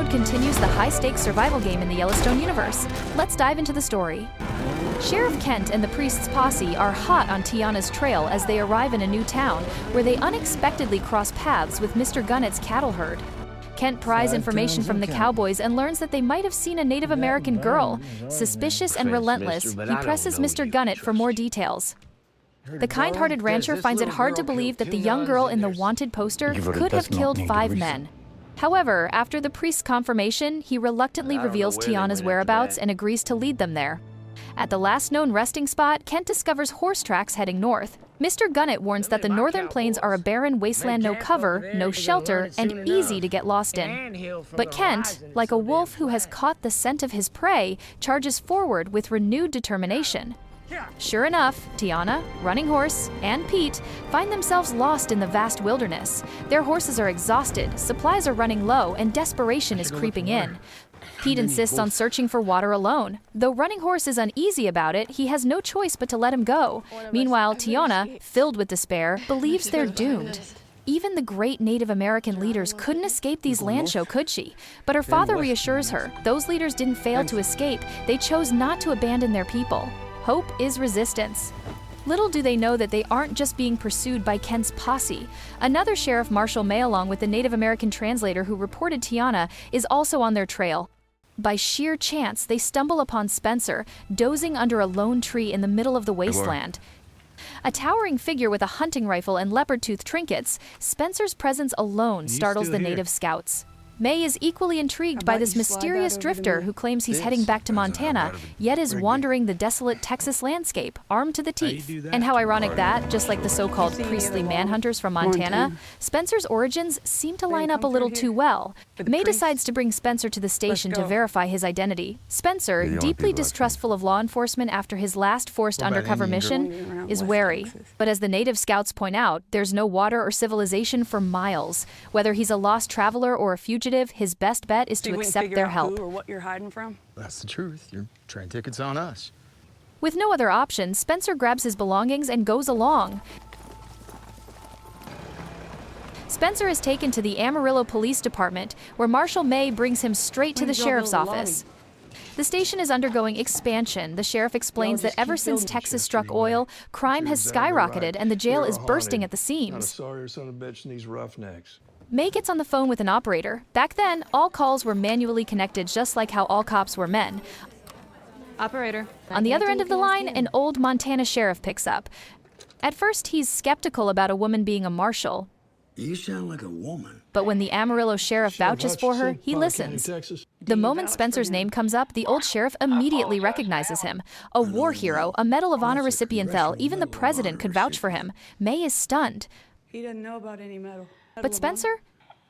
episode continues the high-stakes survival game in the Yellowstone universe. Let's dive into the story. Sheriff Kent and the priest's posse are hot on Teonna's trail as they arrive in a new town, where they unexpectedly cross paths with Mr. Gunnett's cattle herd. Kent pries information from the cowboys and learns that they might have seen a Native American girl. Suspicious and relentless, he presses Mr. Gunnet for more details. The kind-hearted rancher finds it hard to believe that the young girl in the wanted poster could have killed 5 men. However, after the priest's confirmation, he reluctantly reveals Teonna's whereabouts and agrees to lead them there. At the last known resting spot, Kent discovers horse tracks heading north. Mr. Gunnet warns that the northern plains are a barren wasteland, no cover, no shelter, and easy to get lost in. But Kent, like a wolf who has caught the scent of his prey, charges forward with renewed determination. Sure enough, Teonna, Running Horse, and Pete find themselves lost in the vast wilderness. Their horses are exhausted, supplies are running low, and desperation is creeping in. Pete insists on searching for water alone. Though Running Horse is uneasy about it, he has no choice but to let him go. Meanwhile, Teonna, filled with despair, believes they're doomed. Even the great Native American leaders couldn't escape these land show, could she? But her father reassures her, those leaders didn't fail to escape, they chose not to abandon their people. Hope is resistance. Little do they know that they aren't just being pursued by Kent's posse. Another Sheriff Marshall May, along with the Native American translator who reported Teonna, is also on their trail. By sheer chance, they stumble upon Spencer, dozing under a lone tree in the middle of the wasteland. A towering figure with a hunting rifle and leopard-tooth trinkets, Spencer's presence alone startles the native scouts. May is equally intrigued by this mysterious drifter who claims he's heading back to Montana, yet is wandering the desolate Texas landscape, armed to the teeth. And how ironic that, just like the so-called priestly manhunters from Montana, Spencer's origins seem to line up a little too well. May decides to bring Spencer to the station to verify his identity. Spencer, deeply distrustful of law enforcement after his last forced undercover mission, is wary. But as the native scouts point out, there's no water or civilization for miles. Whether he's a lost traveler or a fugitive, his best bet is to accept their help. Who or what you're hiding from? That's the truth. Your train ticket's on us. With no other option, Spencer grabs his belongings and goes along. Spencer is taken to the Amarillo Police Department, where Marshall May brings him straight to the sheriff's office. The station is undergoing expansion. The sheriff explains that ever since Texas struck oil, crime has skyrocketed and the jail is bursting at the seams. May gets on the phone with an operator. Back then, all calls were manually connected, just like how all cops were men. Operator. On the other end of the line, an old Montana sheriff picks up. At first, he's skeptical about a woman being a marshal. You sound like a woman. But when the Amarillo sheriff vouches for her, he listens. The moment Spencer's name comes up, the old sheriff immediately recognizes him. A war hero, a Medal of Honor recipient, even the president could vouch for him. May is stunned. He doesn't know about any medal. But Spencer?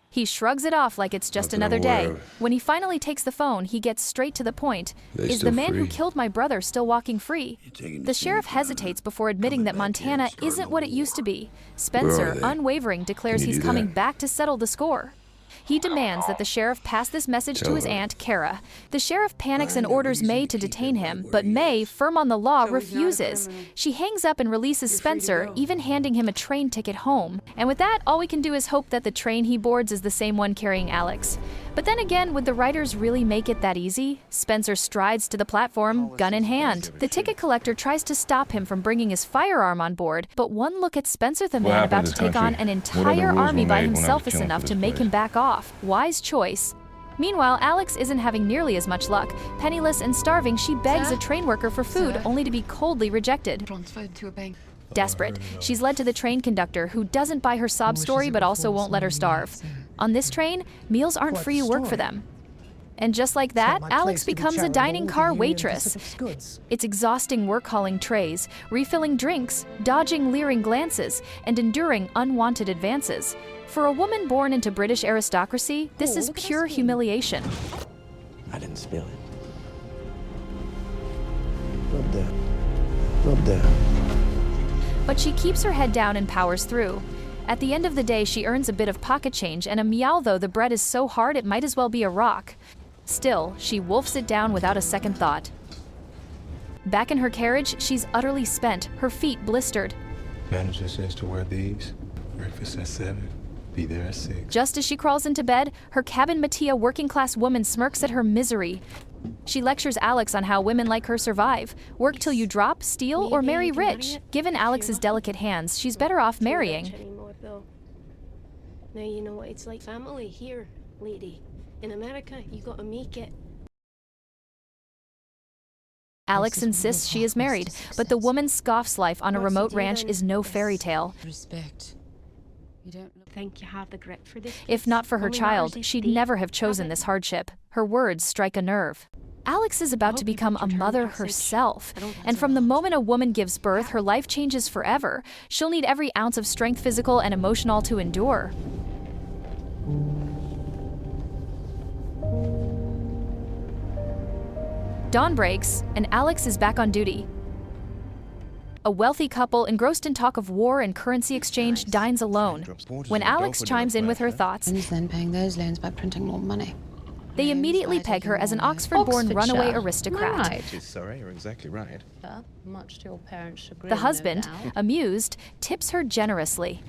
He shrugs it off like it's just another day. When he finally takes the phone, he gets straight to the point. Is the man who killed my brother still walking free? The sheriff hesitates before admitting that Montana isn't what it used to be. Spencer, unwavering, declares he's coming back to settle the score. He demands that the sheriff pass this message to his aunt, Kara. The sheriff panics and orders May to detain him, but May, firm on the law, refuses. She hangs up and releases Spencer, even handing him a train ticket home. And with that, all we can do is hope that the train he boards is the same one carrying Alex. But then again, would the writers really make it that easy? Spencer strides to the platform, gun in hand. The ticket collector tries to stop him from bringing his firearm on board, but one look at Spencer, the man about to take on an entire army by himself, is enough to make him back off. Wise choice. Meanwhile, Alex isn't having nearly as much luck. Penniless and starving, she begs a train worker for food, only to be coldly rejected. Desperate, she's led to the train conductor, who doesn't buy her sob story but also won't let her starve. On this train, meals aren't free work for them. And just like that, Alex becomes a dining car waitress. It's exhausting work hauling trays, refilling drinks, dodging leering glances, and enduring unwanted advances. For a woman born into British aristocracy, this is pure humiliation. I didn't spill it. Rub that. Rub that. But she keeps her head down and powers through. At the end of the day, she earns a bit of pocket change and a meow, though the bread is so hard it might as well be a rock. Still, she wolfs it down without a second thought. Back in her carriage, she's utterly spent, her feet blistered. Manager says to wear these. Breakfast at 7, Be there at 6. Just as she crawls into bed, her cabin Mattia working-class woman smirks at her misery. She lectures Alex on how women like her survive. Work till you drop, steal, or marry rich. Given Alex's delicate hands, she's better off marrying. Now you know what it's like family here, lady. In America, you gotta make it. Alex insists she is married, but the woman scoffs life on a remote ranch is no fairy tale. Respect. You don't Think you have the grip for this? If not for her Only child, matters is she'd they never have have chosen it. this hardship. Her words strike a nerve. Alex is about to become a mother herself, and from the moment a woman gives birth, her life changes forever. She'll need every ounce of strength, physical and emotional, to endure. Dawn breaks, and Alex is back on duty. A wealthy couple, engrossed in talk of war and currency exchange, dines alone. When Alex chimes in with her thoughts, And then paying those loans by printing more money. they immediately peg her as an Oxford-born runaway aristocrat. Right. Sorry, you're exactly right. Much to your parents' chagrin. The husband, amused, tips her generously.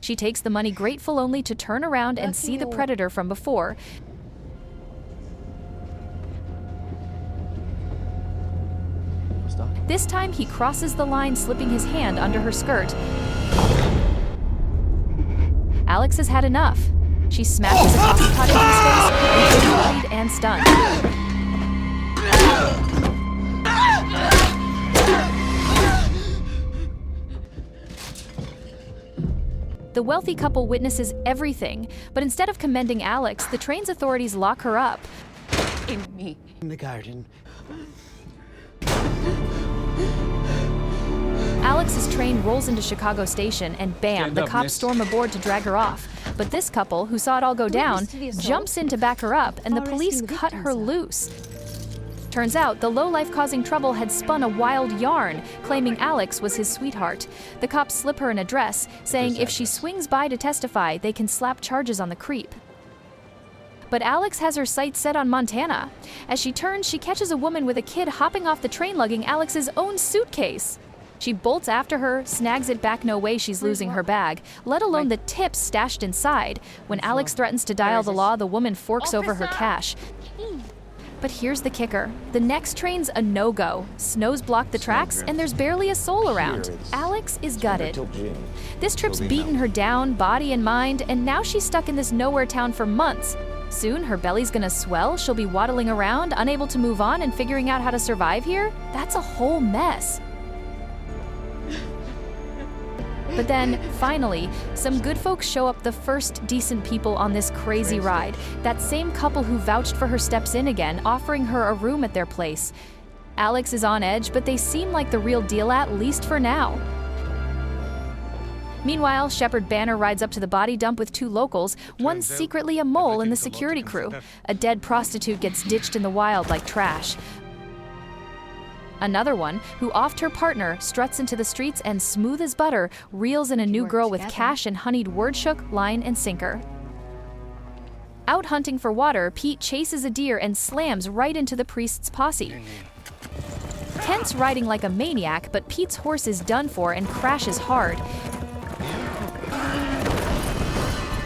She takes the money, grateful only to turn around and see the predator from before. This time he crosses the line, slipping his hand under her skirt. Alex has had enough. She smashes a coffee pot into his face, leaving him bloodied and stunned. The wealthy couple witnesses everything, but instead of commending Alex, the train's authorities lock her up. In the garden. Alex's train rolls into Chicago Station, and bam, the cops storm aboard to drag her off. But this couple, who saw it all go down, jumps in to back her up, and the police cut her loose. Turns out, the lowlife causing trouble had spun a wild yarn, claiming Alex was his sweetheart. The cops slip her an address, saying if she swings by to testify, they can slap charges on the creep. But Alex has her sights set on Montana. As she turns, she catches a woman with a kid hopping off the train lugging Alex's own suitcase. She bolts after her, snags it back. No way she's losing her bag, let alone the tips stashed inside. When Alex threatens to dial the law, the woman forks over her cash. But here's the kicker. The next train's a no-go. Snows block the tracks, and there's barely a soul around. Alex is gutted. This trip's beaten her down, body and mind, and now she's stuck in this nowhere town for months. Soon, her belly's gonna swell, she'll be waddling around, unable to move on and figuring out how to survive here? That's a whole mess. But then, finally, some good folks show up, the first decent people on this crazy ride. That same couple who vouched for her steps in again, offering her a room at their place. Alex is on edge, but they seem like the real deal, at least for now. Meanwhile, Shepherd Banner rides up to the body dump with two locals, one secretly a mole in the security crew. A dead prostitute gets ditched in the wild like trash. Another one, who offed her partner, struts into the streets and, smooth as butter, reels in a new girl with cash and honeyed word shook, line and sinker. Out hunting for water, Pete chases a deer and slams right into the priest's posse. Kent's riding like a maniac, but Pete's horse is done for and crashes hard.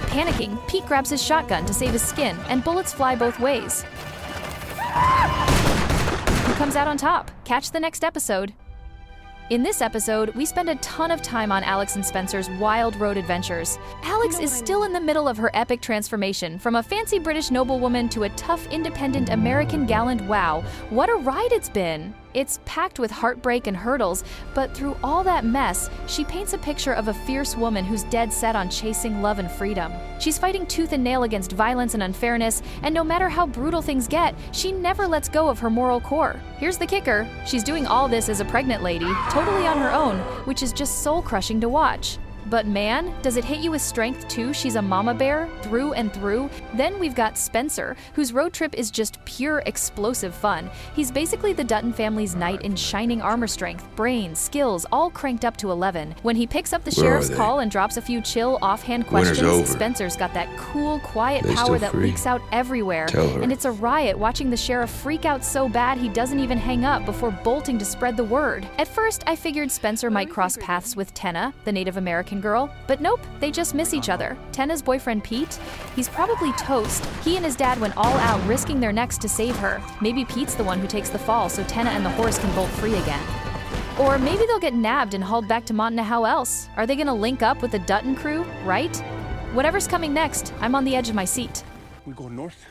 Panicking, Pete grabs his shotgun to save his skin, and bullets fly both ways. Who comes out on top? Catch the next episode. In this episode, we spend a ton of time on Alex and Spencer's wild road adventures. Alex is still in the middle of her epic transformation, from a fancy British noblewoman to a tough, independent American gal, and wow, what a ride it's been! It's packed with heartbreak and hurdles, but through all that mess, she paints a picture of a fierce woman who's dead set on chasing love and freedom. She's fighting tooth and nail against violence and unfairness, and no matter how brutal things get, she never lets go of her moral core. Here's the kicker: she's doing all this as a pregnant lady, totally on her own, which is just soul-crushing to watch. But man, does it hit you with strength too? She's a mama bear, through and through. Then we've got Spencer, whose road trip is just pure explosive fun. He's basically the Dutton family's knight in shining armor strength, brains, skills, all cranked up to 11. When he picks up the sheriff's call and drops a few chill, offhand questions, Spencer's got that cool, quiet power that leaks out everywhere. And it's a riot watching the sheriff freak out so bad he doesn't even hang up before bolting to spread the word. At first, I figured Spencer might cross paths with Teonna, the Native American American girl. But nope, they just miss each other. Tenna's boyfriend Pete, he's probably toast. He and his dad went all out, risking their necks to save her. Maybe Pete's the one who takes the fall so Tenna and the horse can bolt free again. Or maybe they'll get nabbed and hauled back to Montana. How else? Are they gonna link up with the Dutton crew, right? Whatever's coming next, I'm on the edge of my seat. We go north,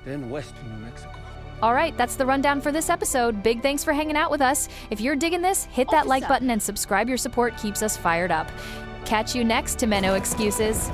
then west to New Mexico. All right, that's the rundown for this episode. Big thanks for hanging out with us. If you're digging this, hit that like button and subscribe. Your support keeps us fired up. Catch you next to Men No Excuses.